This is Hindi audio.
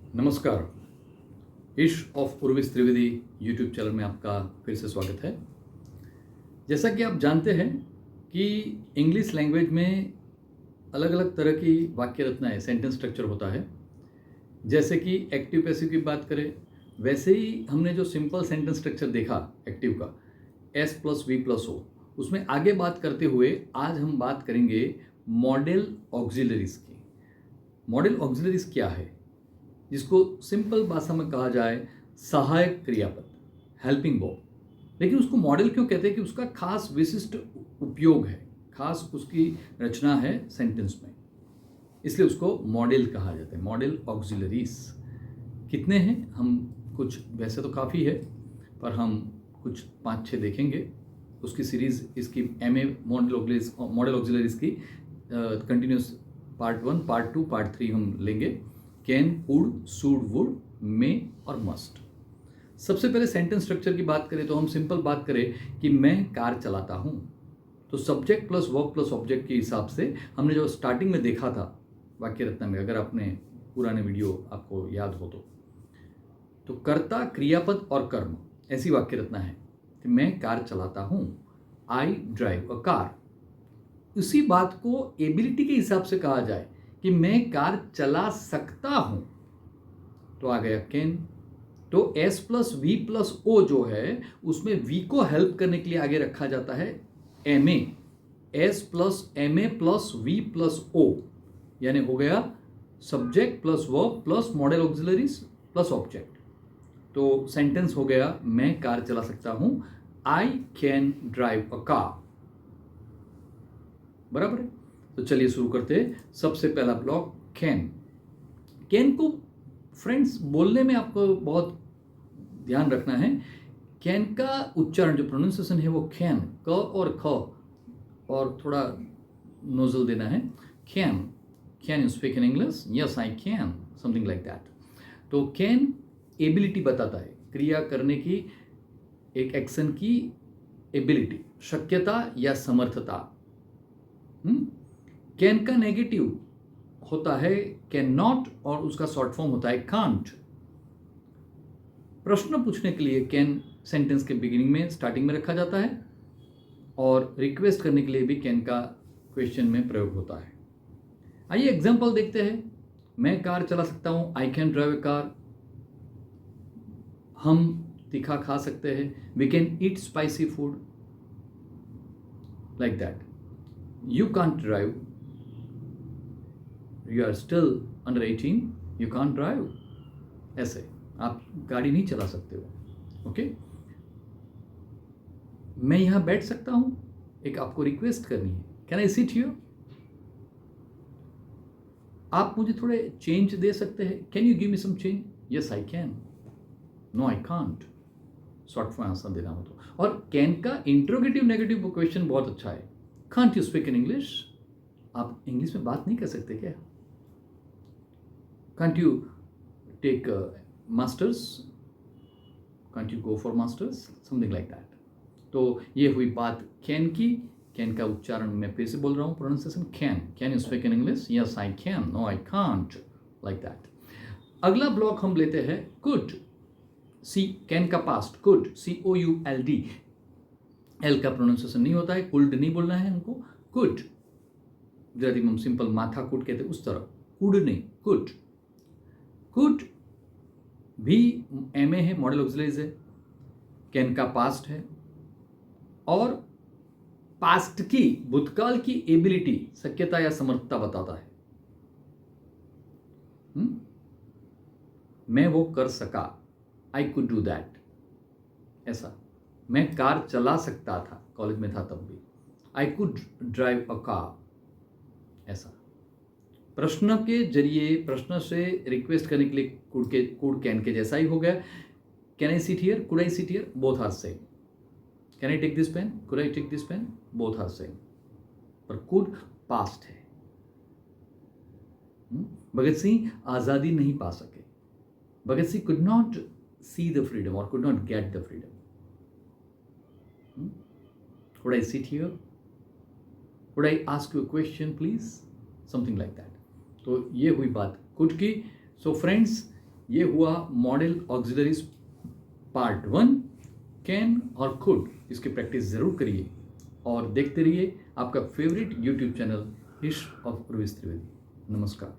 नमस्कार। इश्क of Urvish Trivedi YouTube channel में आपका फिर से स्वागत है। जैसा कि आप जानते हैं कि इंग्लिश लैंग्वेज में अलग अलग तरह की वाक्य रचना है, सेंटेंस स्ट्रक्चर होता है। जैसे कि एक्टिव पैसिव की बात करें, वैसे ही हमने जो सिंपल सेंटेंस स्ट्रक्चर देखा एक्टिव का, S plus V plus O, उसमें आगे बात करते हुए आज हम बात करेंगे मॉडल ऑक्सिलरीज की। मॉडल ऑक्सिलरीज क्या है, जिसको सिंपल भाषा में कहा जाए सहायक क्रियापद, हेल्पिंग वर्ब। लेकिन उसको मॉडल क्यों कहते हैं कि उसका खास विशिष्ट उपयोग है, खास उसकी रचना है सेंटेंस में, इसलिए उसको मॉडल कहा जाता है। मॉडल ऑक्सिलरीज कितने हैं, हम कुछ, वैसे तो काफ़ी है पर हम कुछ 5-6 देखेंगे। उसकी सीरीज़ इसकी MA मॉडल ऑक्सिलरीज की कंटिन्यूस पार्ट 1, पार्ट 2, पार्ट 3 हम लेंगे। कैन, वुड, शुड, वुड, मे और मस्ट। सबसे पहले सेंटेंस स्ट्रक्चर की बात करें तो हम सिंपल बात करें कि मैं कार चलाता हूं, तो subject plus verb plus object के हिसाब से हमने जो स्टार्टिंग में देखा था वाक्य रचना में, अगर आपने पुराने वीडियो आपको याद हो तो कर्ता, क्रियापद और कर्म, ऐसी वाक्य रचना है कि मैं कार चलाता हूं, आई ड्राइव अ कार। उसी बात को एबिलिटी के हिसाब से कहा जाए कि मैं कार चला सकता हूं, तो आ गया कैन। तो S plus V plus O जो है, उसमें वी को हेल्प करने के लिए आगे रखा जाता है M A. S plus M A plus V plus O, यानी हो गया subject plus verb plus modal auxiliaries plus object. तो सेंटेंस हो गया मैं कार चला सकता हूं, I can drive a car. बराबर है। तो चलिए शुरू करते हैं। सबसे पहला ब्लॉक कैन। कैन को फ्रेंड्स बोलने में आपको बहुत ध्यान रखना है। कैन का उच्चारण, जो प्रोनाउंसिएशन है वो कैन, क और ख और थोड़ा नोजल देना है। Can, can you speak in English? Yes I can, something like that. तो कैन एबिलिटी बताता है, क्रिया करने की, एक एक्शन की एबिलिटी, शक्यता या समर्थता। कैन का नेगेटिव होता है कैन नॉट और उसका शॉर्ट फॉर्म होता है कांट। प्रश्न पूछने के लिए कैन सेंटेंस के बिगिनिंग में, स्टार्टिंग में रखा जाता है, और रिक्वेस्ट करने के लिए भी कैन का क्वेश्चन में प्रयोग होता है। आइए एग्जांपल देखते हैं। मैं कार चला सकता हूं, I can drive a car. हम तीखा खा सकते हैं, we can eat spicy food, like that. You can't drive, you are still under 18, you can't drive. ऐसे आप गाड़ी नहीं चला सकते हो। ओके। मैं यहां बैठ सकता हूं, एक आपको रिक्वेस्ट करनी है, कैन आई सिट हियर? आप मुझे थोड़े चेंज दे सकते हैं, can you give me some change? Yes I can, no I can't, short form answer देना हो तो। और कैन का इंट्रोगेटिव नेगेटिव क्वेश्चन बहुत अच्छा है। Can't you speak in English? आप इंग्लिश में बात नहीं कर सकते क्या? Can't you take masters? Can't you go for masters? Something like that. तो ये हुई बात कैन की। कैन का उच्चारण मैं फिर से बोल रहा हूँ, pronunciation can. Can you speak in English? Yes I can, no I can't, like that. अगला ब्लॉक हम लेते हैं कुड। सी, कैन का पास्ट कुड, COULD। एल का प्रोनाउंसिएशन नहीं होता है, कुल्ड नहीं बोलना है हमको, कुड। गुजराती में हम सिंपल माथा कुट कहते हैं, उस तरह, कुड नहीं, कुड। कुड भी MA है, मॉडल ऑक्सिलरीज है, कैन का पास्ट है, और पास्ट की, भूतकाल की एबिलिटी, शक्यता या समर्थता बताता है। मैं वो कर सका, आई कुड डू दैट। ऐसा, मैं कार चला सकता था, कॉलेज में था तब भी, I could drive a car. ऐसा प्रश्न के जरिए, प्रश्न से रिक्वेस्ट करने के लिए कुड कैन के जैसा ही हो गया। Can I sit here? Could I sit here? Both are same. Can I take this pen? Could I take this pen? Both are same. पर कुड पास्ट है। भगत सिंह आजादी नहीं पा सके, Bhagat Singh could not see the freedom और could not get the freedom. Could I sit here? Could I ask you a question please? Something like that. तो ये हुई बात कुड की। सो फ्रेंड्स, ये हुआ मॉडल ऑक्सिलरीज पार्ट 1, कैन और कुड। इसकी प्रैक्टिस ज़रूर करिए और देखते रहिए आपका favourite YouTube channel history of Urvish Trivedi. नमस्कार।